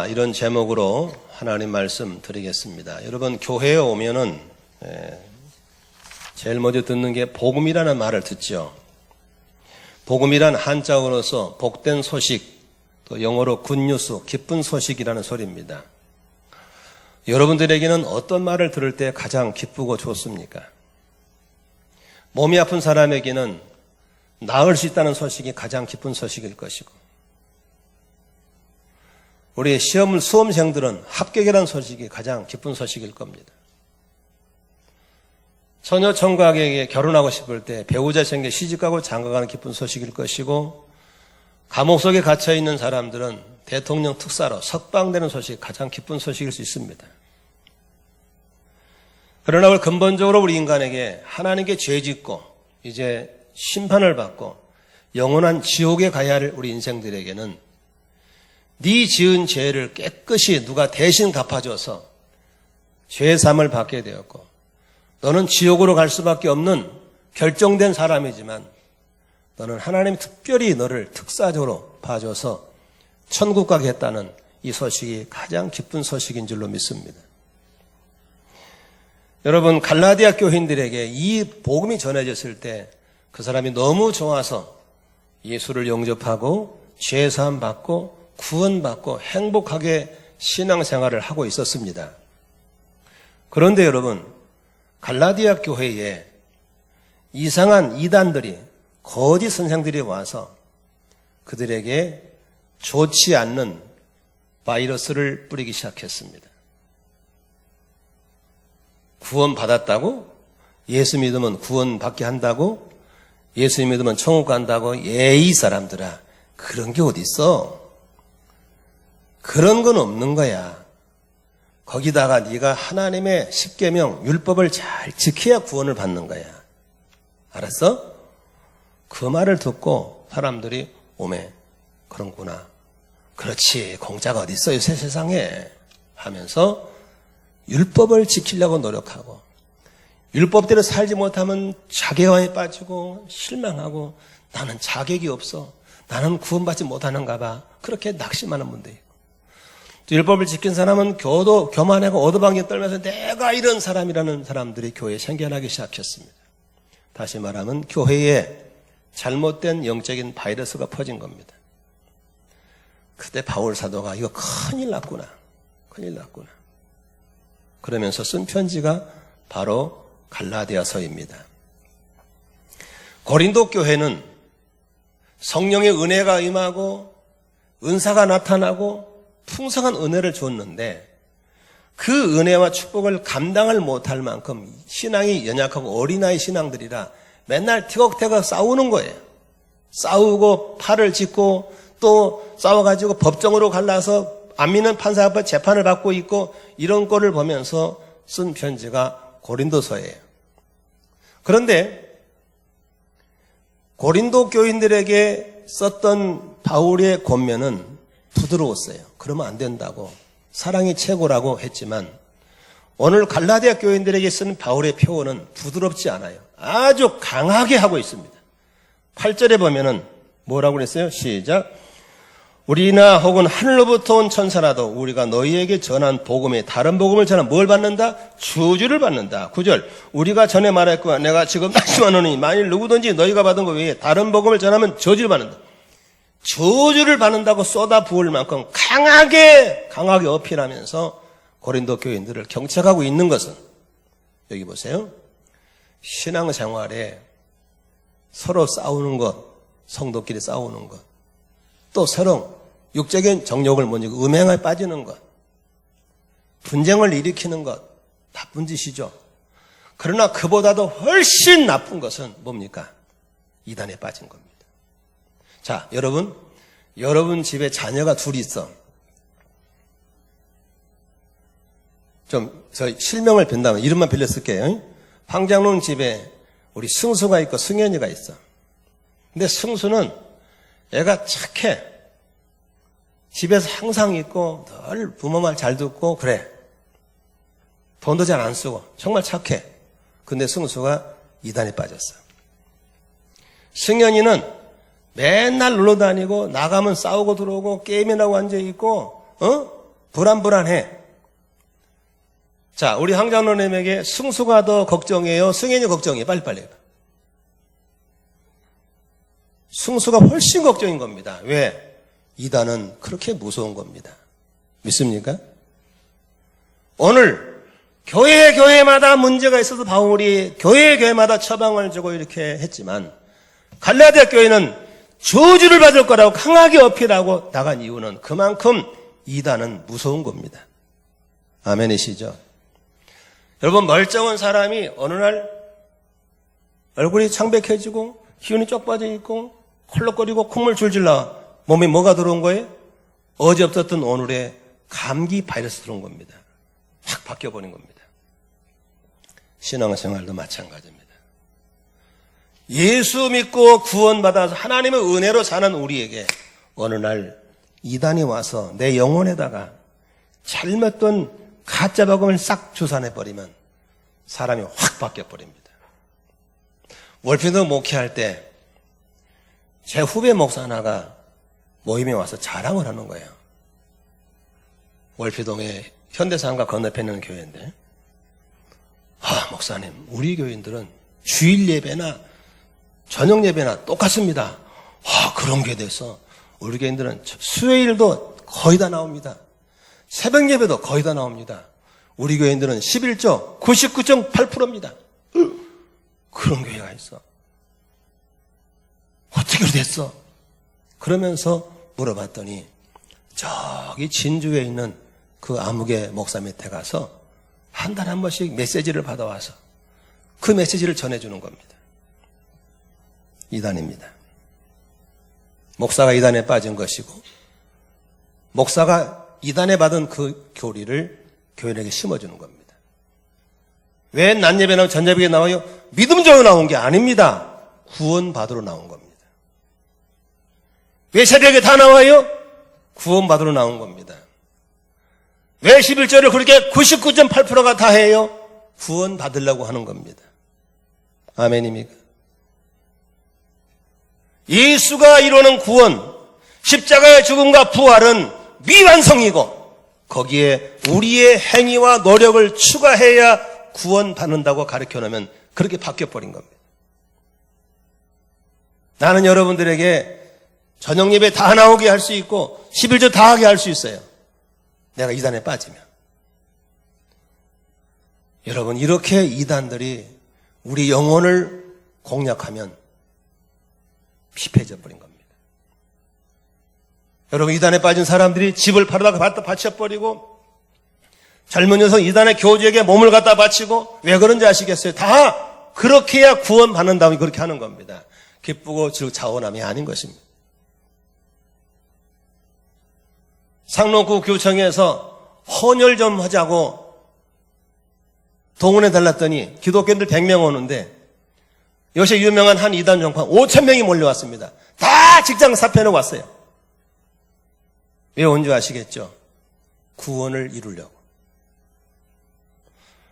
이런 제목으로 하나님 말씀 드리겠습니다. 여러분, 교회에 오면은 제일 먼저 듣는 게 복음이라는 말을 듣죠. 복음이란 한자어로서 복된 소식, 또 영어로 굿뉴스, 기쁜 소식이라는 소리입니다. 여러분들에게는 어떤 말을 들을 때 가장 기쁘고 좋습니까? 몸이 아픈 사람에게는 나을 수 있다는 소식이 가장 기쁜 소식일 것이고, 우리 수험생들은 합격이라는 소식이 가장 기쁜 소식일 겁니다. 처녀 총각에게 결혼하고 싶을 때 배우자 생겨 시집가고 장가가는 기쁜 소식일 것이고, 감옥 속에 갇혀있는 사람들은 대통령 특사로 석방되는 소식이 가장 기쁜 소식일 수 있습니다. 그러나 우리 근본적으로 우리 인간에게 하나님께 죄짓고 이제 심판을 받고 영원한 지옥에 가야 할 우리 인생들에게는 네 지은 죄를 깨끗이 누가 대신 갚아줘서 죄사함을 받게 되었고, 너는 지옥으로 갈 수밖에 없는 결정된 사람이지만 너는 하나님이 특별히 너를 특사적으로 봐줘서 천국 가게 했다는 이 소식이 가장 기쁜 소식인 줄로 믿습니다. 여러분, 갈라디아 교인들에게 이 복음이 전해졌을 때 그 사람이 너무 좋아서 예수를 영접하고 죄사함 받고 구원받고 행복하게 신앙생활을 하고 있었습니다. 그런데 여러분, 갈라디아 교회에 이상한 이단들이, 거짓 선생들이 와서 그들에게 좋지 않는 바이러스를 뿌리기 시작했습니다. 구원받았다고? 예수 믿으면 구원받게 한다고? 예수 믿으면 천국 간다고? 이 사람들아, 그런 게 어디 있어? 그런 건 없는 거야. 거기다가 네가 하나님의 십계명 율법을 잘 지켜야 구원을 받는 거야. 알았어? 그 말을 듣고 사람들이 오메, 그런구나. 그렇지, 공짜가 어디 있어 요새 세상에 하면서 율법을 지키려고 노력하고, 율법대로 살지 못하면 자괴감에 빠지고 실망하고, 나는 자격이 없어, 나는 구원받지 못하는가 봐, 그렇게 낙심하는 분들이 있고, 또 율법을 지킨 사람은 교만하고 얻어방기 떨면서 내가 이런 사람이라는 사람들이 교회에 생겨나기 시작했습니다. 다시 말하면 교회에 잘못된 영적인 바이러스가 퍼진 겁니다. 그때 바울 사도가 이거 큰일 났구나, 큰일 났구나 그러면서 쓴 편지가 바로 갈라디아서입니다. 고린도 교회는 성령의 은혜가 임하고 은사가 나타나고 풍성한 은혜를 줬는데, 그 은혜와 축복을 감당을 못할 만큼 신앙이 연약하고 어린아이 신앙들이라 맨날 티격태격 싸우는 거예요. 싸우고 팔을 짚고 또 싸워가지고 법정으로 갈라서 안 믿는 판사 앞에 재판을 받고 있고, 이런 꼴을 보면서 쓴 편지가 고린도서예요. 그런데 고린도 교인들에게 썼던 바울의 권면은 부드러웠어요. 그러면 안 된다고, 사랑이 최고라고 했지만, 오늘 갈라디아 교인들에게 쓴 바울의 표현은 부드럽지 않아요. 아주 강하게 하고 있습니다. 8절에 보면은 뭐라고 그랬어요? 시작. 우리나 혹은 하늘로부터 온 천사라도 우리가 너희에게 전한 복음에 다른 복음을 전하면 뭘 받는다? 저주를 받는다. 9절. 우리가 전에 말했고 내가 지금 말씀하노니 만일 누구든지 너희가 받은 것 외에 다른 복음을 전하면 저주를 받는다. 저주를 받는다고 쏟아 부을 만큼 강하게 어필하면서 고린도 교인들을 경책하고 있는 것은, 여기 보세요. 신앙생활에 서로 싸우는 것, 성도끼리 싸우는 것, 또 서로 육적인 정욕을 못 이기고 음행에 빠지는 것, 분쟁을 일으키는 것, 나쁜 짓이죠. 그러나 그보다도 훨씬 나쁜 것은 뭡니까? 이단에 빠진 겁니다. 자, 여러분 집에 자녀가 둘이 있어. 저 실명을 빈다면 이름만 빌려 쓸게요. 황장로는 집에 우리 승수가 있고 승현이가 있어. 근데 승수는 애가 착해. 집에서 항상 있고 늘 부모 말 잘 듣고 그래. 돈도 잘 안 쓰고 정말 착해. 근데 승수가 이단에 빠졌어. 승현이는 맨날 놀러 다니고 나가면 싸우고 들어오고 게임이나 앉아있고 불안불안해. 자, 우리 황장로님에게 승수가 더 걱정이에요? 승현이 걱정이에요? 빨리빨리 해봐. 승수가 훨씬 걱정인 겁니다. 왜? 이단은 그렇게 무서운 겁니다. 믿습니까? 오늘 교회마다 문제가 있어서 바울이 교회마다 처방을 주고 이렇게 했지만 갈라디아 교회는 저주를 받을 거라고 강하게 어필하고 나간 이유는 그만큼 이단은 무서운 겁니다. 아멘이시죠? 여러분, 멀쩡한 사람이 어느 날 얼굴이 창백해지고 기운이 쪽 빠져 있고 콜록거리고 콧물 줄줄 나와. 몸에 뭐가 들어온 거예요? 어제 없었던 오늘의 감기 바이러스 들어온 겁니다. 확 바뀌어버린 겁니다. 신앙생활도 마찬가지입니다. 예수 믿고 구원받아서 하나님의 은혜로 사는 우리에게 어느 날 이단이 와서 내 영혼에다가 잘못된 가짜 복음을 싹 주산해버리면 사람이 확 바뀌어버립니다. 월피도 목회할 때 제 후배 목사 하나가 모임에 와서 자랑을 하는 거예요. 월피동에 현대사항과 건너편에 있는 교회인데, 목사님, 우리 교인들은 주일 예배나 저녁 예배나 똑같습니다. 그런 게 돼서 우리 교인들은 수요일도 거의 다 나옵니다. 새벽 예배도 거의 다 나옵니다. 우리 교인들은 11조 99.8%입니다. 그런 교회가 있어. 어떻게 그렇게 됐어? 그러면서 물어봤더니 저기 진주에 있는 그 아무개 목사 밑에 가서 한 달에 한 번씩 메시지를 받아와서 그 메시지를 전해주는 겁니다. 이단입니다. 목사가 이단에 빠진 것이고 목사가 이단에 받은 그 교리를 교인에게 심어주는 겁니다. 왜 낮예배나 전예배에 나와요? 믿음적으로 나온 게 아닙니다. 구원받으러 나온 겁니다. 왜 새벽에 다 나와요? 구원받으러 나온 겁니다. 왜 11절을 그렇게 99.8%가 다 해요? 구원받으려고 하는 겁니다. 아멘입니까? 예수가 이루는 구원, 십자가의 죽음과 부활은 미완성이고 거기에 우리의 행위와 노력을 추가해야 구원받는다고 가르쳐놓으면 그렇게 바뀌어버린 겁니다. 나는 여러분들에게 저녁 예배 다 나오게 할 수 있고 11조 다 하게 할 수 있어요. 내가 이단에 빠지면. 여러분, 이렇게 이단들이 우리 영혼을 공략하면 피폐해져 버린 겁니다. 여러분, 이단에 빠진 사람들이 집을 팔아다 갖다 바쳐버리고 젊은 녀석 이단의 교주에게 몸을 갖다 바치고 왜 그런지 아시겠어요? 다 그렇게 해야 구원받는다고 그렇게 하는 겁니다. 기쁘고 즉 자원함이 아닌 것입니다. 상록구 교청에서 헌혈 좀 하자고 동원해 달랐더니 기독교인들 100명 오는데 요새 유명한 한 이단 종파 5,000명이 몰려왔습니다. 다 직장 사표해놓고 왔어요. 왜 온 줄 아시겠죠? 구원을 이루려고.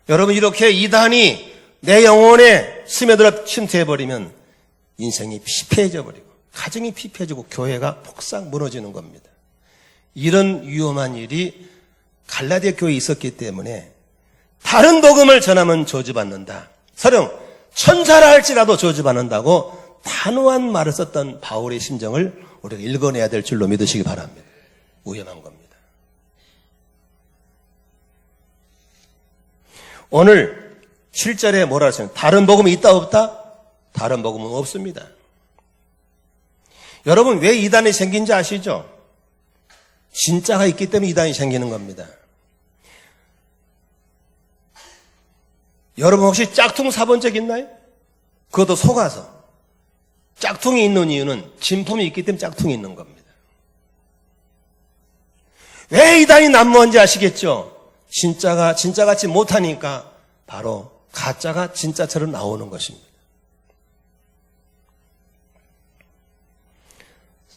여러분, 이렇게 이단이 내 영혼에 스며들어 침투해버리면 인생이 피폐해져 버리고 가정이 피폐해지고 교회가 폭삭 무너지는 겁니다. 이런 위험한 일이 갈라디아 교회에 있었기 때문에 다른 복음을 전하면 저주받는다. 설령 천사라 할지라도 저주받는다고 단호한 말을 썼던 바울의 심정을 우리가 읽어내야 될 줄로 믿으시기 바랍니다. 위험한 겁니다. 오늘 7절에 뭐라 하셨어요? 다른 복음이 있다 없다? 다른 복음은 없습니다. 여러분, 왜 이단이 생긴지 아시죠? 진짜가 있기 때문에 이단이 생기는 겁니다. 여러분 혹시 짝퉁 사본 적 있나요? 그것도 속아서. 짝퉁이 있는 이유는 진품이 있기 때문에 짝퉁이 있는 겁니다. 왜 이단이 난무한지 아시겠죠? 진짜가 진짜같이 못하니까 바로 가짜가 진짜처럼 나오는 것입니다.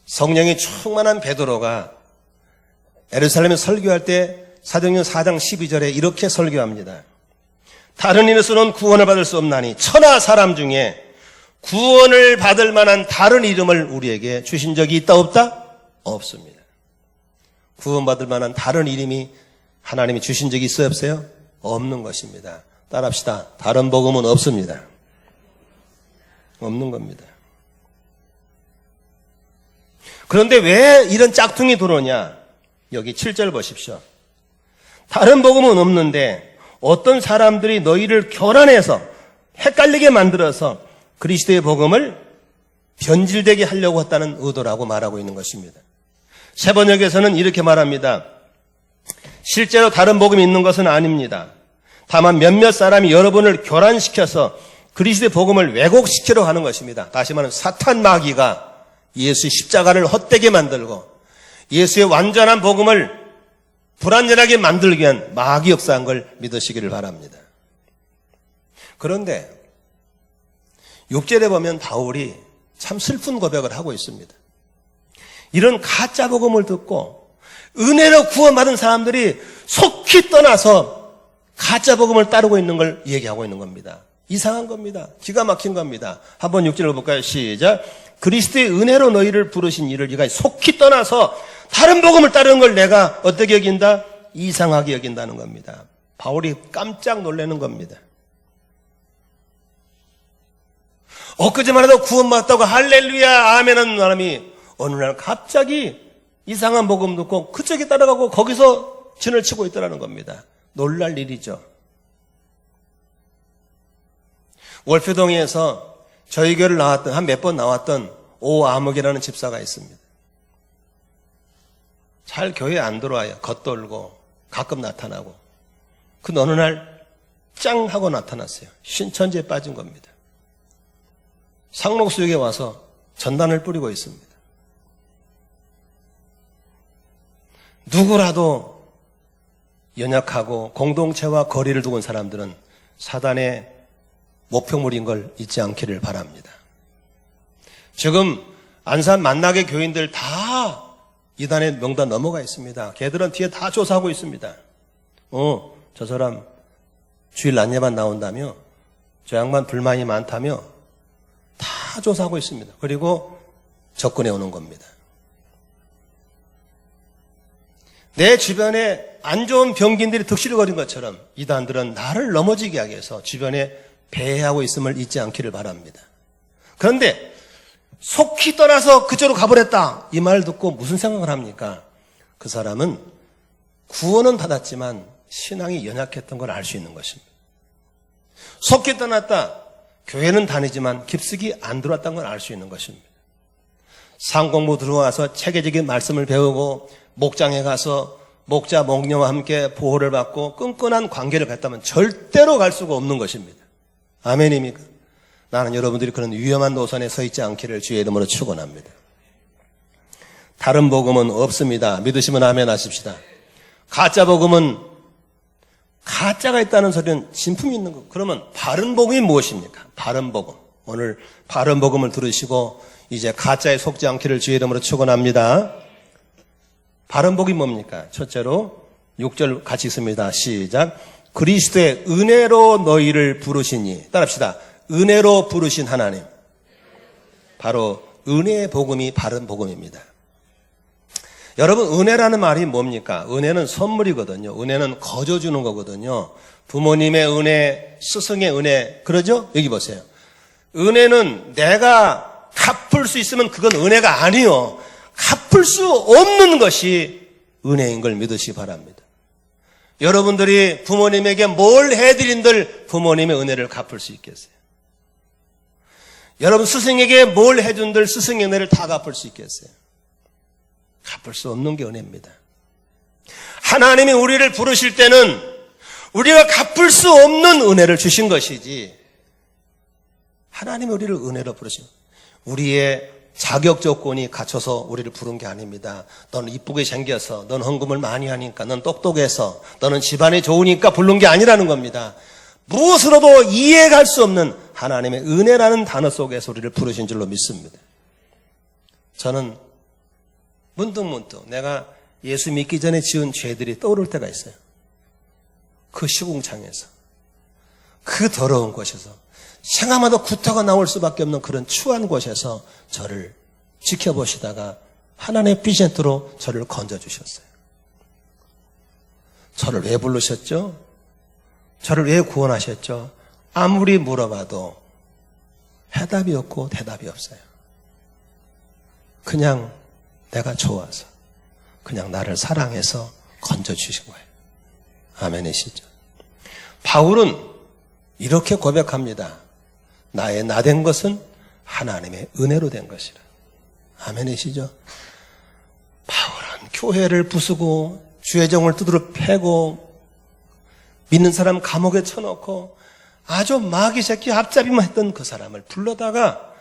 성령이 충만한 베드로가 예루살렘에 설교할 때 사도행전 4장 12절에 이렇게 설교합니다. 다른 이로서는 구원을 받을 수 없나니 천하 사람 중에 구원을 받을 만한 다른 이름을 우리에게 주신 적이 있다 없다? 없습니다. 구원받을 만한 다른 이름이 하나님이 주신 적이 있어요, 없어요? 없는 것입니다. 따라합시다. 다른 복음은 없습니다. 없는 겁니다. 그런데 왜 이런 짝퉁이 들어오냐? 여기 7절 보십시오. 다른 복음은 없는데 어떤 사람들이 너희를 교란해서 헷갈리게 만들어서 그리스도의 복음을 변질되게 하려고 했다는 의도라고 말하고 있는 것입니다. 새 번역에서는 이렇게 말합니다. 실제로 다른 복음이 있는 것은 아닙니다. 다만 몇몇 사람이 여러분을 교란시켜서 그리스도의 복음을 왜곡시키려고 하는 것입니다. 다시 말하면 사탄 마귀가 예수의 십자가를 헛되게 만들고 예수의 완전한 복음을 불완전하게 만들기 위한 마귀 역사한 걸 믿으시기를 바랍니다. 그런데 6절에 보면 바울이 참 슬픈 고백을 하고 있습니다. 이런 가짜 복음을 듣고 은혜로 구원받은 사람들이 속히 떠나서 가짜 복음을 따르고 있는 걸 얘기하고 있는 겁니다. 이상한 겁니다. 기가 막힌 겁니다. 한번 6절을 볼까요? 시작. 그리스도의 은혜로 너희를 부르신 이를 네가 속히 떠나서 다른 복음을 따르는 걸 내가 어떻게 여긴다? 이상하게 여긴다는 겁니다. 바울이 깜짝 놀라는 겁니다. 엊그제만 해도 구원받았다고 할렐루야 아멘 하는 사람이 어느 날 갑자기 이상한 복음 듣고 그쪽에 따라가고 거기서 진을 치고 있더라는 겁니다. 놀랄 일이죠. 월표동에서 저희 교회를 나왔던 한 몇 번 나왔던 오아목이라는 집사가 있습니다. 잘 교회에 안 들어와요. 겉돌고 가끔 나타나고. 그 어느 날 짱 하고 나타났어요. 신천지에 빠진 겁니다. 상록수육에 와서 전단을 뿌리고 있습니다. 누구라도 연약하고 공동체와 거리를 두고 온 사람들은 사단의 목표물인 걸 잊지 않기를 바랍니다. 지금 안산 만나게 교인들 다 이단의 명단 넘어가 있습니다. 걔들은 뒤에 다 조사하고 있습니다. 저 사람 주일 낮 예반 나온다며, 저 양반 불만이 많다며 다 조사하고 있습니다. 그리고 접근해 오는 겁니다. 내 주변에 안 좋은 병기인들이 득실거린 것처럼 이단들은 나를 넘어지게 하기 위해서 주변에 배회하고 있음을 잊지 않기를 바랍니다. 그런데 속히 떠나서 그쪽으로 가버렸다 이 말을 듣고 무슨 생각을 합니까? 그 사람은 구원은 받았지만 신앙이 연약했던 걸 알 수 있는 것입니다. 속히 떠났다, 교회는 다니지만 깊숙이 안 들어왔다는 걸 알 수 있는 것입니다. 상공부 들어와서 체계적인 말씀을 배우고 목장에 가서 목자 목녀와 함께 보호를 받고 끈끈한 관계를 갖다면 절대로 갈 수가 없는 것입니다. 아멘입니까? 나는 여러분들이 그런 위험한 노선에 서 있지 않기를 주의 이름으로 축원합니다. 다른 복음은 없습니다. 믿으시면 아멘 하십시다. 가짜 복음은 가짜가 있다는 소리는 진품이 있는 거. 그러면 바른 복음이 무엇입니까? 바른 복음. 오늘 바른 복음을 들으시고 이제 가짜에 속지 않기를 주의 이름으로 축원합니다. 바른 복음이 뭡니까? 첫째로 6절 같이 읽습니다. 시작. 그리스도의 은혜로 너희를 부르시니. 따라합시다. 은혜로 부르신 하나님. 바로 은혜의 복음이 바른 복음입니다. 여러분, 은혜라는 말이 뭡니까? 은혜는 선물이거든요. 은혜는 거저 주는 거거든요. 부모님의 은혜, 스승의 은혜, 그러죠? 여기 보세요. 은혜는 내가 갚을 수 있으면 그건 은혜가 아니요. 갚을 수 없는 것이 은혜인 걸 믿으시기 바랍니다. 여러분들이 부모님에게 뭘 해드린들 부모님의 은혜를 갚을 수 있겠어요? 여러분 스승에게 뭘 해준들 스승의 은혜를 다 갚을 수 있겠어요? 갚을 수 없는 게 은혜입니다. 하나님이 우리를 부르실 때는 우리가 갚을 수 없는 은혜를 주신 것이지, 하나님이 우리를 은혜로 부르신, 우리의 자격 조건이 갖춰서 우리를 부른 게 아닙니다. 너는 이쁘게 생겨서, 너는 헌금을 많이 하니까, 너는 똑똑해서, 너는 집안이 좋으니까 부른 게 아니라는 겁니다. 무엇으로도 이해할 수 없는 하나님의 은혜라는 단어 속에서 우리를 부르신 줄로 믿습니다. 저는 문득문득 내가 예수 믿기 전에 지은 죄들이 떠오를 때가 있어요. 그 시궁창에서, 그 더러운 곳에서, 생각마다 구타가 나올 수밖에 없는 그런 추한 곳에서 저를 지켜보시다가 하나님의 비전트로 저를 건져주셨어요. 저를 왜 부르셨죠? 저를 왜 구원하셨죠? 아무리 물어봐도 해답이 없고 대답이 없어요. 그냥 내가 좋아서, 그냥 나를 사랑해서 건져주신 거예요. 아멘이시죠? 바울은 이렇게 고백합니다. 나의 나 된 것은 하나님의 은혜로 된 것이라. 아멘이시죠? 바울은 교회를 부수고 주의 정을 두드러 패고 믿는 사람 감옥에 쳐놓고 아주 마귀 새끼 앞잡이만 했던 그 사람을 불러다가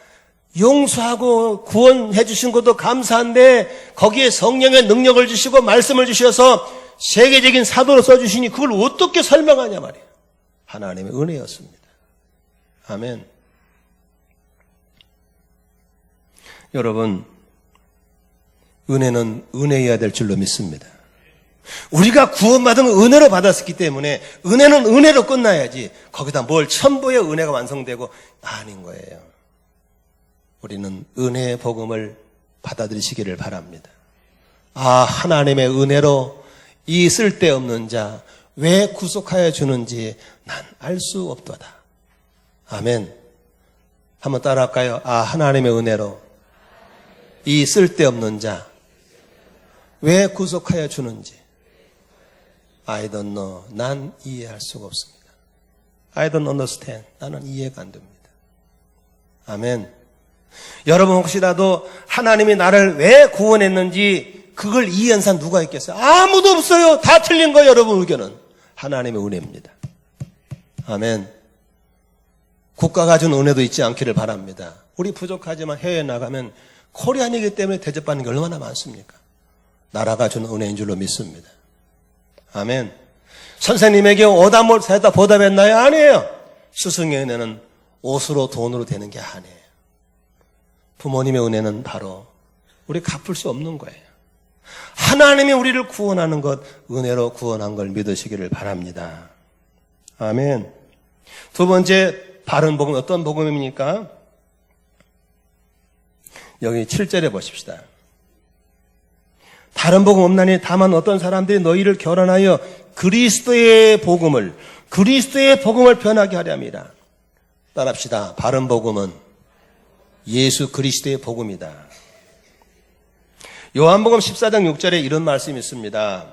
용서하고 구원해 주신 것도 감사한데 거기에 성령의 능력을 주시고 말씀을 주셔서 세계적인 사도로 써주시니 그걸 어떻게 설명하냐 말이에요. 하나님의 은혜였습니다. 아멘. 여러분, 은혜는 은혜여야 될 줄로 믿습니다. 우리가 구원받은 은혜로 받았기 때문에 은혜는 은혜로 끝나야지 거기다 뭘 첨부의 은혜가 완성되고 아닌 거예요. 우리는 은혜의 복음을 받아들이시기를 바랍니다. 아, 하나님의 은혜로 이 쓸데없는 자 왜 구속하여 주는지 난 알 수 없도다. 아멘. 한번 따라할까요? 아, 하나님의 은혜로 이 쓸데없는 자 왜 구속하여 주는지 I don't know. 난 이해할 수가 없습니다. I don't understand. 나는 이해가 안 됩니다. 아멘. 여러분 혹시라도 하나님이 나를 왜 구원했는지 그걸 이해한 사람 누가 있겠어요? 아무도 없어요. 다 틀린 거예요. 여러분 의견은. 하나님의 은혜입니다. 아멘. 국가가 준 은혜도 있지 않기를 바랍니다. 우리 부족하지만 해외에 나가면 코리안이기 때문에 대접받는 게 얼마나 많습니까? 나라가 준 은혜인 줄로 믿습니다. 아멘. 선생님에게 오답을 세다 보답했나요? 아니에요. 스승의 은혜는 옷으로 돈으로 되는 게 아니에요. 부모님의 은혜는 바로 우리 갚을 수 없는 거예요. 하나님이 우리를 구원하는 것, 은혜로 구원한 걸 믿으시기를 바랍니다. 아멘. 두 번째 바른 복음, 어떤 복음입니까? 여기 7절에 보십시다. 다른 복음 없나니 다만 어떤 사람들이 너희를 결혼하여 그리스도의 복음을 변하게 하려 함이라. 따라합시다. 바른 복음은 예수 그리스도의 복음이다. 요한복음 14장 6절에 이런 말씀이 있습니다.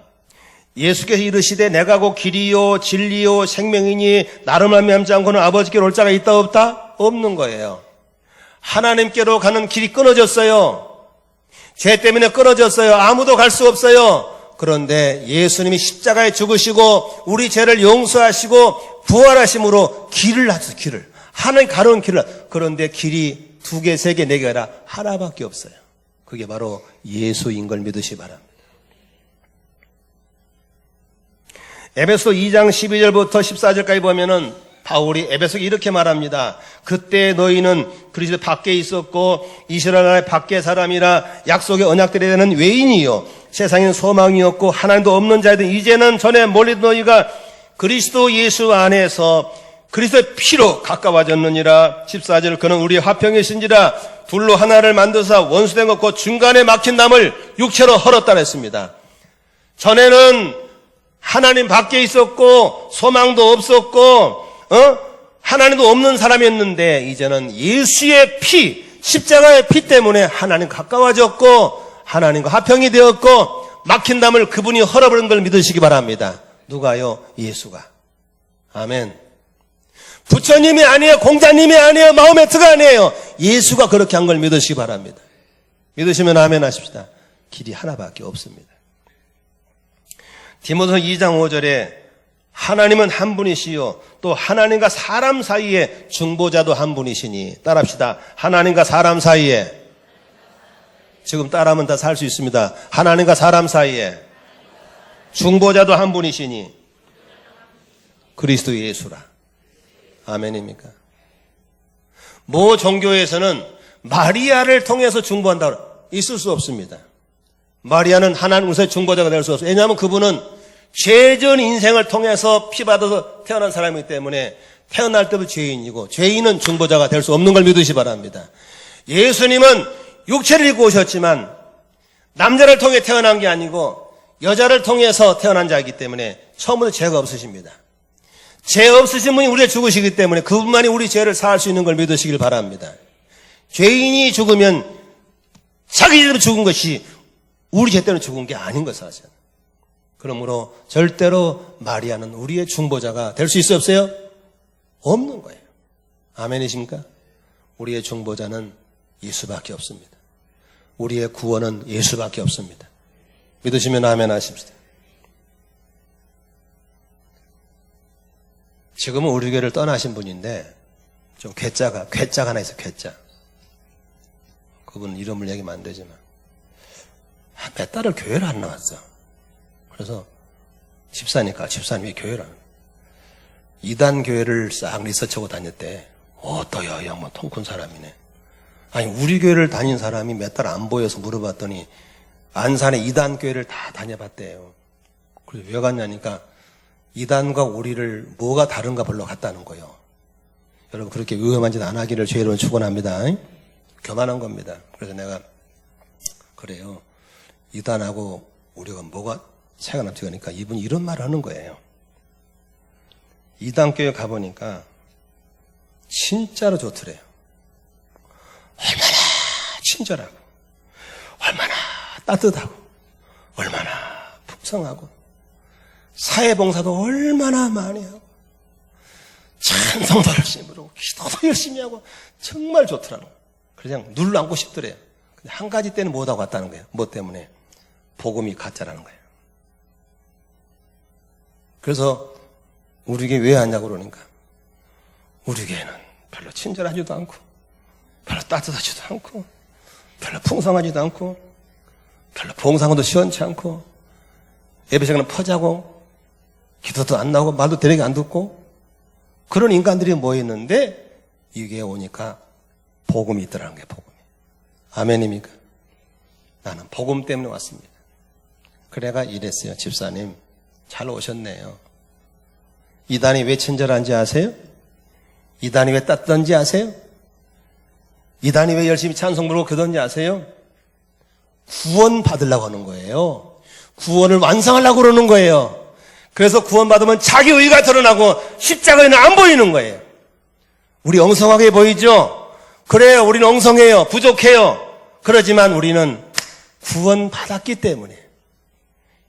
예수께서 이르시되 내가 곧 길이요 진리요 생명이니 나를 말미암지 않고는 아버지께로 올 자가 있다 없다? 없는 거예요. 하나님께로 가는 길이 끊어졌어요. 죄 때문에 끊어졌어요. 아무도 갈 수 없어요. 그런데 예수님이 십자가에 죽으시고 우리 죄를 용서하시고 부활하심으로 길을 놨어요. 길을. 하나님 가로운 길을. 그런데 길이 2개, 3개, 4개 아니라 하나밖에 없어요. 그게 바로 예수인 걸 믿으시 바랍니다. 에베소 2장 12절부터 14절까지 보면은 바울이 에베소에 이렇게 말합니다. 그때 너희는 그리스도 밖에 있었고 이스라엘 나라의 밖의 사람이라 약속의 언약들에 대한 외인이요 세상에는 소망이었고 하나님도 없는 자이든 이제는 전에 멀리던 너희가 그리스도 예수 안에서 그리스도의 피로 가까워졌느니라. 14절 그는 우리의 화평이신지라 둘로 하나를 만드사 원수된 것 곧 중간에 막힌 담을 육체로 헐었다 했습니다. 전에는 하나님 밖에 있었고 소망도 없었고 하나님도 없는 사람이었는데 이제는 예수의 피, 십자가의 피 때문에 하나님 가까워졌고 하나님과 화평이 되었고 막힌 담을 그분이 헐어버린 걸 믿으시기 바랍니다. 누가요? 예수가. 아멘. 부처님이 아니에요. 공자님이 아니에요. 마호메트가 아니에요. 예수가 그렇게 한 걸 믿으시기 바랍니다. 믿으시면 아멘 하십시다. 길이 하나밖에 없습니다. 디모데서 2장 5절에 하나님은 한 분이시요 또 하나님과 사람 사이에 중보자도 한 분이시니 따라합시다. 하나님과 사람 사이에 지금 따라하면 다 살 수 있습니다. 하나님과 사람 사이에 중보자도 한 분이시니 그리스도 예수라. 아멘입니까? 모 종교에서는 마리아를 통해서 중보한다. 있을 수 없습니다. 마리아는 하나님으로서의 중보자가 될 수 없어요. 왜냐하면 그분은 죄전 인생을 통해서 피받아서 태어난 사람이기 때문에 태어날 때부터 죄인이고 죄인은 중보자가 될 수 없는 걸 믿으시 바랍니다. 예수님은 육체를 입고 오셨지만 남자를 통해 태어난 게 아니고 여자를 통해서 태어난 자이기 때문에 처음부터 죄가 없으십니다. 죄 없으신 분이 우리가 죽으시기 때문에 그분만이 우리 죄를 사할 수 있는 걸 믿으시길 바랍니다. 죄인이 죽으면 자기 죄로 죽은 것이 우리 죄 때문에 죽은 게 아닌 것 사실. 그러므로 절대로 마리아는 우리의 중보자가 될 수 있어요, 없어요? 없는 거예요. 아멘이십니까? 우리의 중보자는 예수밖에 없습니다. 우리의 구원은 예수밖에 없습니다. 믿으시면 아멘 하십시다. 지금은 우리 교회를 떠나신 분인데 좀 괴짜가 하나 있어요. 괴짜. 그분 이름을 얘기하면 안 되지만 몇 달을 교회를 안 나왔어. 그래서 집사님이 교회를 안 나왔어. 이단 교회를 싹 리서치하고 다녔대. 또야 이 양반 통 큰 사람이네. 아니 우리 교회를 다닌 사람이 몇 달 안 보여서 물어봤더니 안산에 이단 교회를 다 다녀봤대요. 그래서 왜 갔냐니까 이단과 우리를 뭐가 다른가 보러 갔다는 거예요. 여러분 그렇게 위험한 짓 안 하기를 주의 이름으로 축원합니다. 교만한 겁니다. 그래서 내가 그래요. 이단하고 우리가 뭐가 차이가 남지 그러니까 이분이 이런 말을 하는 거예요. 이단 교회 가보니까 진짜로 좋더래요. 얼마나 친절하고 얼마나 따뜻하고 얼마나 풍성하고 사회봉사도 얼마나 많이 하고 찬송도 열심히 부르고 기도도 열심히 하고 정말 좋더라는 거예요. 그냥 눌러 앉고 싶더래요. 근데 한 가지 때는 못하고 갔다는 거예요. 뭐 때문에? 복음이 가짜라는 거예요. 그래서 우리 교회 왜 하냐고 그러니까 우리 교회는 별로 친절하지도 않고 별로 따뜻하지도 않고 별로 풍성하지도 않고 별로 봉사도 시원치 않고 예배 시간은 퍼자고 기도도 안 나오고 말도 대략 안 듣고 그런 인간들이 모였는데 이게 오니까 복음이 있더라는 거예요. 복음이. 아멘입니까? 나는 복음 때문에 왔습니다. 그래가 이랬어요. 집사님 잘 오셨네요. 이단이 왜 친절한지 아세요? 이단이 왜 따뜻한지 아세요? 이단이 왜 열심히 찬송 부르고 그러던지 아세요? 구원 받으려고 하는 거예요. 구원을 완성하려고 그러는 거예요. 그래서 구원 받으면 자기 의가 드러나고 십자가에는 안 보이는 거예요. 우리 엉성하게 보이죠? 그래요. 우리는 엉성해요. 부족해요. 그러지만 우리는 구원 받았기 때문에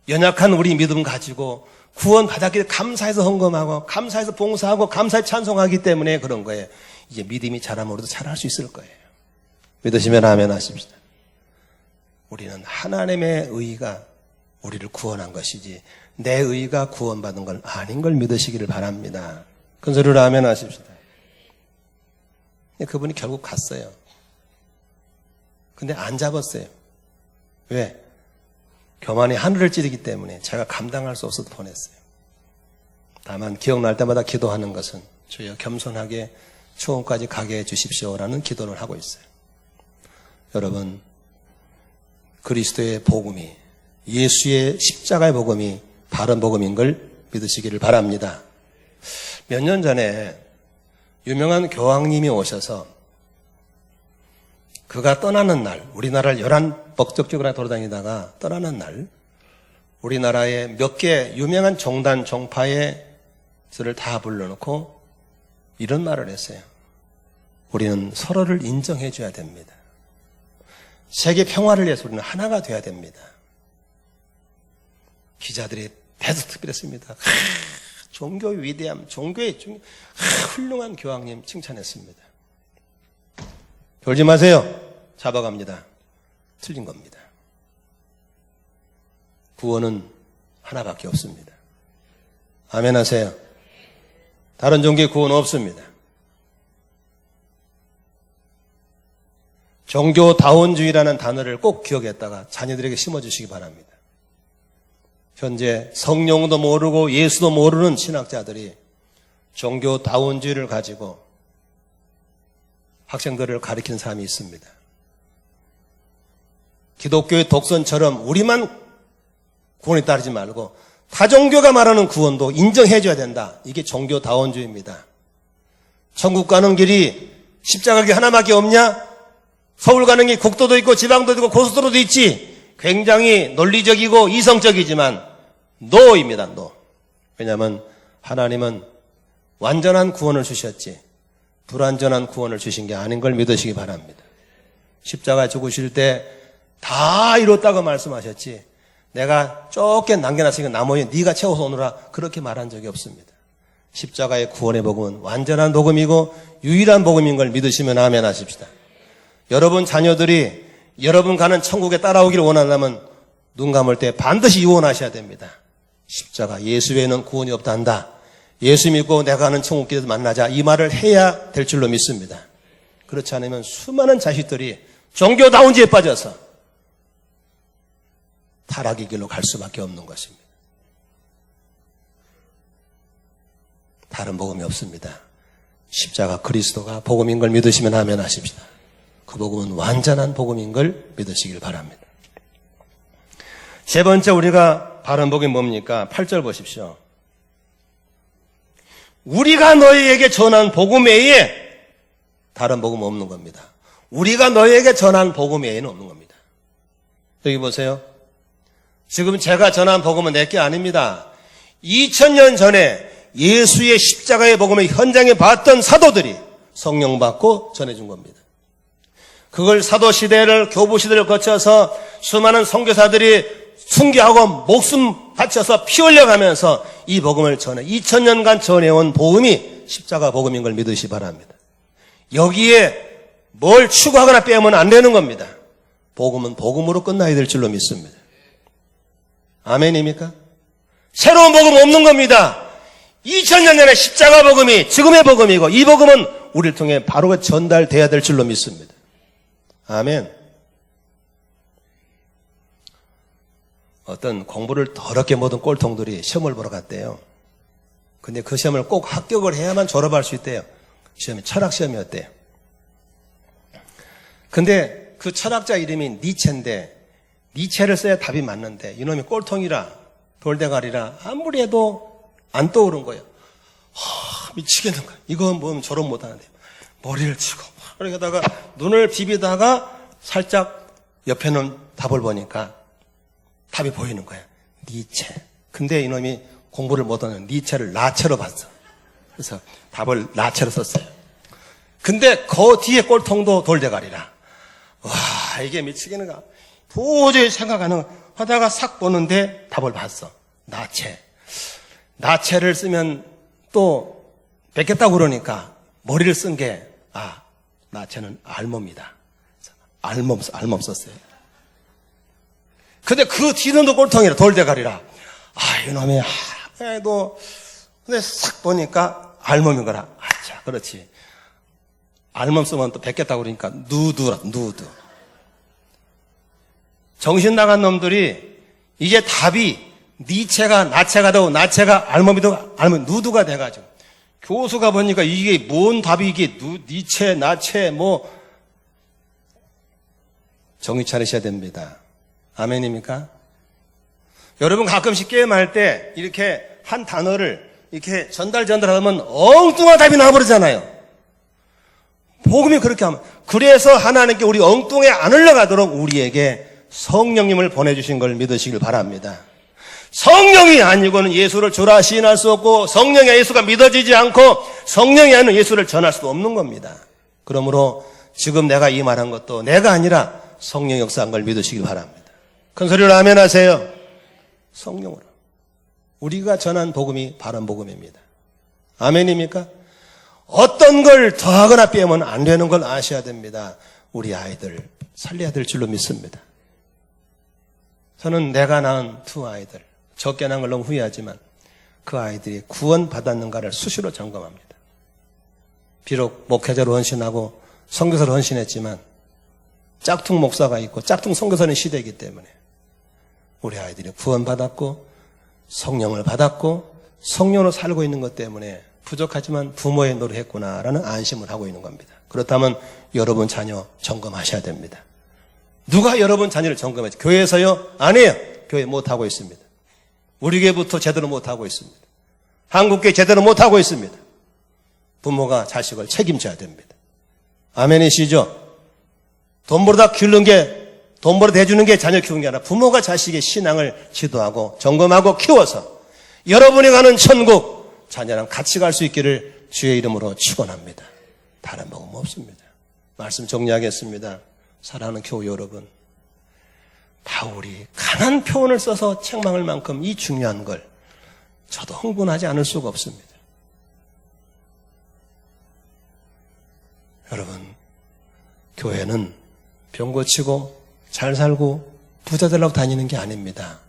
연약한 우리 믿음 가지고 구원 받았기 때문에 감사해서 헌금하고 감사해서 봉사하고 감사해서 찬송하기 때문에 그런 거예요. 이제 믿음이 자라면 우리도 잘할 수 있을 거예요. 믿으시면 아멘 하십시다. 우리는 하나님의 의가 우리를 구원한 것이지 내 의가 구원받은 건 아닌 걸 믿으시기를 바랍니다. 큰 소리로 아멘 하십시다. 그분이 결국 갔어요. 근데 안 잡았어요. 왜? 교만이 하늘을 찌르기 때문에 제가 감당할 수 없어서 보냈어요. 다만 기억날 때마다 기도하는 것은 주여 겸손하게 초원까지 가게 해주십시오라는 기도를 하고 있어요. 여러분 그리스도의 복음이 예수의 십자가의 복음이 바른 복음인 걸 믿으시기를 바랍니다. 몇 년 전에 유명한 교황님이 오셔서 그가 떠나는 날 우리나라를 11법적적으로 돌아다니다가 떠나는 날 우리나라의 몇 개 유명한 종단 종파의 들을 다 불러놓고 이런 말을 했어요. 우리는 서로를 인정해 줘야 됩니다. 세계 평화를 위해서 우리는 하나가 돼야 됩니다. 기자들이 대도 특별했습니다. 종교의 위대함, 종교의 훌륭한 교황님 칭찬했습니다. 졸지 마세요. 잡아갑니다. 틀린 겁니다. 구원은 하나밖에 없습니다. 아멘 하세요. 다른 종교의 구원 없습니다. 종교다원주의라는 단어를 꼭 기억했다가 자녀들에게 심어주시기 바랍니다. 현재 성령도 모르고 예수도 모르는 신학자들이 종교다원주의를 가지고 학생들을 가리키는 사람이 있습니다. 기독교의 독선처럼 우리만 구원에 따르지 말고 다종교가 말하는 구원도 인정해줘야 된다. 이게 종교다원주의입니다. 천국 가는 길이 십자가 길 하나밖에 없냐? 서울 가는 길 국도도 있고 지방도 있고 고속도로도 있지. 굉장히 논리적이고 이성적이지만 노입니다. 노. 왜냐하면 하나님은 완전한 구원을 주셨지 불완전한 구원을 주신 게 아닌 걸 믿으시기 바랍니다. 십자가에 죽으실 때 다 이뤘다고 말씀하셨지 내가 좁게 남겨놨으니까 나머지 네가 채워서 오느라 그렇게 말한 적이 없습니다. 십자가의 구원의 복음은 완전한 복음이고 유일한 복음인 걸 믿으시면 아멘 하십시다. 여러분 자녀들이 여러분 가는 천국에 따라오기를 원한다면 눈 감을 때 반드시 유언하셔야 됩니다. 십자가 예수 외에는 구원이 없다 한다. 예수 믿고 내가 가는 천국길에서 만나자 이 말을 해야 될 줄로 믿습니다. 그렇지 않으면 수많은 자식들이 종교다운 지에 빠져서 타락의 길로 갈 수밖에 없는 것입니다. 다른 복음이 없습니다. 십자가 그리스도가 복음인 걸 믿으시면 아멘 하십시다. 그 복음은 완전한 복음인 걸 믿으시길 바랍니다. 세 번째 우리가 바른 복음이 뭡니까? 8절 보십시오. 우리가 너희에게 전한 복음 외에 다른 복음 없는 겁니다. 우리가 너희에게 전한 복음 외에는 없는 겁니다. 여기 보세요. 지금 제가 전한 복음은 내게 아닙니다. 2000년 전에 예수의 십자가의 복음을 현장에 봤던 사도들이 성령 받고 전해준 겁니다. 그걸 사도시대를 교부시대를 거쳐서 수많은 선교사들이 순교하고 목숨 바쳐서 피 흘려가면서 이 복음을 전해 2000년간 전해온 복음이 십자가 복음인 걸 믿으시 바랍니다. 여기에 뭘 추구하거나 빼면 안 되는 겁니다. 복음은 복음으로 끝나야 될 줄로 믿습니다. 아멘입니까? 새로운 복음 없는 겁니다. 2000년 전에 십자가 복음이 지금의 복음이고 이 복음은 우리를 통해 바로 전달돼야 될 줄로 믿습니다. 아멘. 어떤 공부를 더럽게 못한 꼴통들이 시험을 보러 갔대요. 근데 그 시험을 꼭 합격을 해야만 졸업할 수 있대요. 시험이 철학 시험이었대요. 근데 그 철학자 이름이 니체인데 니체를 써야 답이 맞는데 이놈이 꼴통이라 돌대가리라 아무리 해도 안 떠오른 거예요. 미치겠는 거야. 이거 뭐 졸업 못하는데 머리를 치고 그러다가 눈을 비비다가 살짝 옆에는 답을 보니까 답이 보이는 거야. 니체. 근데 이놈이 공부를 못하는 니체를 나체로 봤어. 그래서 답을 나체로 썼어요. 근데 그 뒤에 꼴통도 돌대가리라. 와, 이게 미치겠는가. 도저히 생각 안 하다가 싹 보는데 답을 봤어. 나체. 나체를 쓰면 또 뵙겠다고 그러니까 머리를 쓴 게, 나체는 알몸이다. 알몸 썼어요. 근데 그 뒤는 또 꼴통이라, 돌대가리라. 이놈이, 근데 싹 보니까 알몸인 거라. 자, 그렇지. 알몸 쓰면 또 뵙겠다고 그러니까 누드라, 누드. 정신 나간 놈들이 이제 답이 니체가 나체가 되고 나체가 알몸이 되고 알몸 누드가 돼가지고 교수가 보니까 이게 뭔 답이 이게 니체, 나체 정신 차리셔야 됩니다. 아멘입니까? 여러분 가끔씩 게임할 때 이렇게 한 단어를 이렇게 전달하면 엉뚱한 답이 나와버리잖아요. 복음이 그렇게 하면. 그래서 하나님께 우리 엉뚱에 안 흘러가도록 우리에게 성령님을 보내주신 걸 믿으시길 바랍니다. 성령이 아니고는 예수를 주라 시인할 수 없고 성령이 예수가 믿어지지 않고 성령이 아니면 예수를 전할 수도 없는 겁니다. 그러므로 지금 내가 이 말한 것도 내가 아니라 성령 역사한 걸 믿으시길 바랍니다. 큰 소리로 아멘 하세요. 성령으로. 우리가 전한 복음이 바른 복음입니다. 아멘입니까? 어떤 걸 더하거나 빼면 안 되는 걸 아셔야 됩니다. 우리 아이들 살려야 될 줄로 믿습니다. 저는 내가 낳은 두 아이들, 적게 낳은 걸 너무 후회하지만 그 아이들이 구원받았는가를 수시로 점검합니다. 비록 목회자로 헌신하고 선교사로 헌신했지만 짝퉁 목사가 있고 짝퉁 선교사는 시대이기 때문에 우리 아이들이 구원받았고 성령을 받았고 성령으로 살고 있는 것 때문에 부족하지만 부모의 노력했구나라는 안심을 하고 있는 겁니다. 그렇다면 여러분 자녀 점검하셔야 됩니다. 누가 여러분 자녀를 점검했죠? 교회에서요? 아니에요. 교회 못하고 있습니다. 우리 교회부터 제대로 못하고 있습니다. 한국교회 제대로 못하고 있습니다. 부모가 자식을 책임져야 됩니다. 아멘이시죠? 돈 벌어다 키우는 게, 돈 벌어 대주는 게 자녀 키우는 게 아니라 부모가 자식의 신앙을 지도하고 점검하고 키워서 여러분이 가는 천국 자녀랑 같이 갈 수 있기를 주의 이름으로 축원합니다. 다른 복음 없습니다. 말씀 정리하겠습니다. 사랑하는 교우 여러분, 바울이 강한 표현을 써서 책망할 만큼 이 중요한 걸 저도 흥분하지 않을 수가 없습니다. 여러분, 교회는 병 고치고 잘 살고 부자 되려고 다니는 게 아닙니다.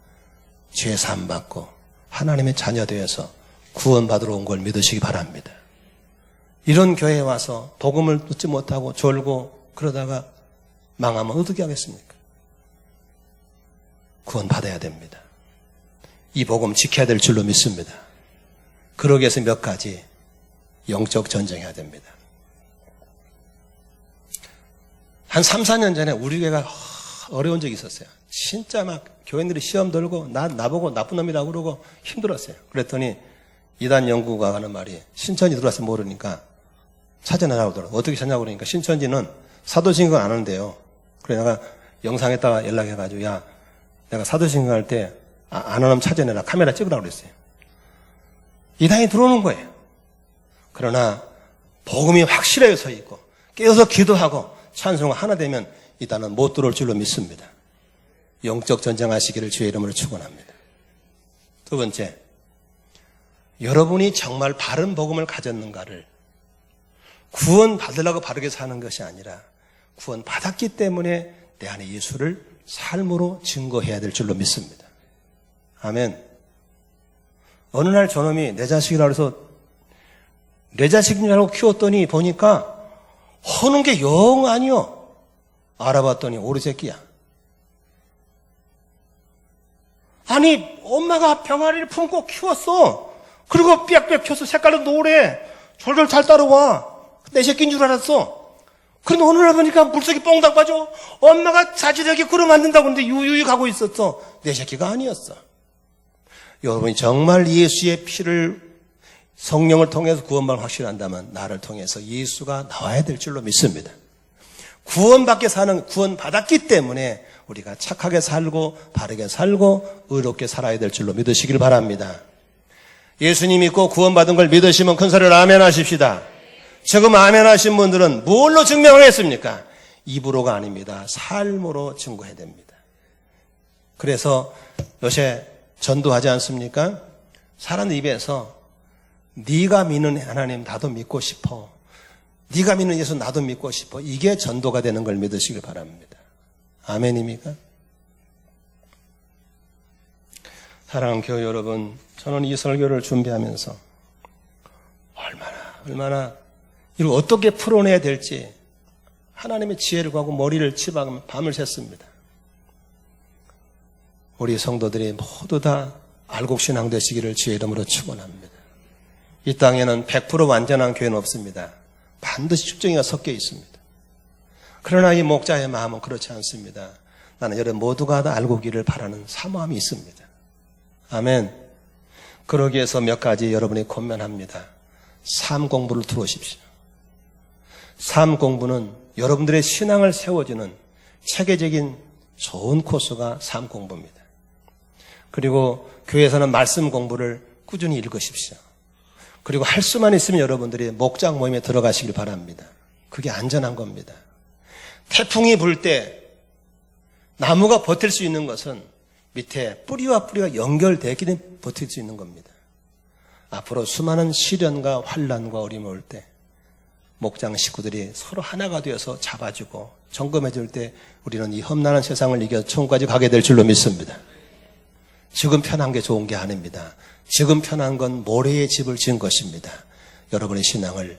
죄 사함 받고 하나님의 자녀 되어서 구원받으러 온 걸 믿으시기 바랍니다. 이런 교회에 와서 복음을 듣지 못하고 졸고 그러다가 망하면 어떻게 하겠습니까? 구원받아야 됩니다. 이 복음 지켜야 될 줄로 믿습니다. 그러기 위해서 몇 가지 영적 전쟁해야 됩니다. 한 3, 4년 전에 우리 교회가 어려운 적이 있었어요. 진짜 막 교인들이 시험 들고 나보고 나쁜 놈이라고 그러고 힘들었어요. 그랬더니 이단 연구가 하는 말이 신천지 들어와서 모르니까 찾아내라고 그러더라고요. 어떻게 찾냐고 그러니까 신천지는 사도신경 안 하는데요. 그래 내가 영상에다가 연락해가지고 야 내가 사도신경 할 때 안 하면 찾아내라 카메라 찍으라고 그랬어요. 이단이 들어오는 거예요. 그러나 복음이 확실하게 서 있고 깨어서 기도하고 찬송 하나 되면 이단은 못 들어올 줄로 믿습니다. 영적 전쟁하시기를 주의 이름으로 축원합니다. 두 번째, 여러분이 정말 바른 복음을 가졌는가를 구원 받으려고 바르게 사는 것이 아니라 구원 받았기 때문에 내 안에 예수를 삶으로 증거해야 될 줄로 믿습니다. 아멘. 어느 날 저놈이 내 자식이라고 해서 내 자식인 줄 알고 키웠더니 보니까 허는 게 영 아니요. 알아봤더니 오리 새끼야. 아니 엄마가 병아리를 품고 키웠어. 그리고 빽빽 켜서 색깔도 노래. 절절 잘 따라와. 내 새끼인 줄 알았어. 그런데 어느 날 보니까 물속에 뽕당 빠져. 엄마가 자지러게 굴어 만든다고 그러는데 유유히 가고 있었어. 내 새끼가 아니었어. 여러분이 정말 예수의 피를 성령을 통해서 구원만 확실한다면 나를 통해서 예수가 나와야 될 줄로 믿습니다. 구원받게 사는 구원받았기 때문에 우리가 착하게 살고 바르게 살고 의롭게 살아야 될 줄로 믿으시길 바랍니다. 예수님 믿고 구원받은 걸 믿으시면 큰 소리로 아멘 하십시다. 지금 아멘 하신 분들은 뭘로 증명하겠습니까? 입으로가 아닙니다. 삶으로 증거해야 됩니다. 그래서 요새 전도하지 않습니까? 사람 입에서 네가 믿는 하나님 나도 믿고 싶어. 네가 믿는 예수 나도 믿고 싶어. 이게 전도가 되는 걸 믿으시길 바랍니다. 아멘입니까? 사랑하는 교회 여러분, 저는 이 설교를 준비하면서 얼마나 이걸 어떻게 풀어내야 될지 하나님의 지혜를 구하고 머리를 치박으며 밤을 샜습니다. 우리 성도들이 모두 다 알곡신앙 되시기를 주의 이름으로 축원합니다. 이 땅에는 100% 완전한 교회는 없습니다. 반드시 축정이가 섞여 있습니다. 그러나 이 목자의 마음은 그렇지 않습니다. 나는 여러분 모두가 다 알고 오기를 바라는 사모함이 있습니다. 아멘. 그러기 위해서 몇 가지 여러분이 권면합니다. 삶 공부를 들어오십시오. 삶 공부는 여러분들의 신앙을 세워주는 체계적인 좋은 코스가 삶 공부입니다. 그리고 교회에서는 말씀 공부를 꾸준히 읽으십시오. 그리고 할 수만 있으면 여러분들이 목장 모임에 들어가시길 바랍니다. 그게 안전한 겁니다. 태풍이 불 때 나무가 버틸 수 있는 것은 밑에 뿌리와 뿌리가 연결되기 때문에 버틸 수 있는 겁니다. 앞으로 수많은 시련과 환난과 어려움이 올 때 목장 식구들이 서로 하나가 되어서 잡아주고 점검해 줄 때 우리는 이 험난한 세상을 이겨 천국까지 가게 될 줄로 믿습니다. 지금 편한 게 좋은 게 아닙니다. 지금 편한 건 모래의 집을 지은 것입니다. 여러분의 신앙을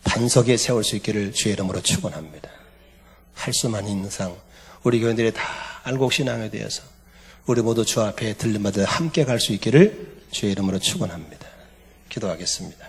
반석에 세울 수 있기를 주의 이름으로 축원합니다. 할 수만 있는 상 우리 교인들이 다 알곡 신앙에 대해서 우리 모두 주 앞에 들림마다 함께 갈 수 있기를 주의 이름으로 축원합니다. 기도하겠습니다.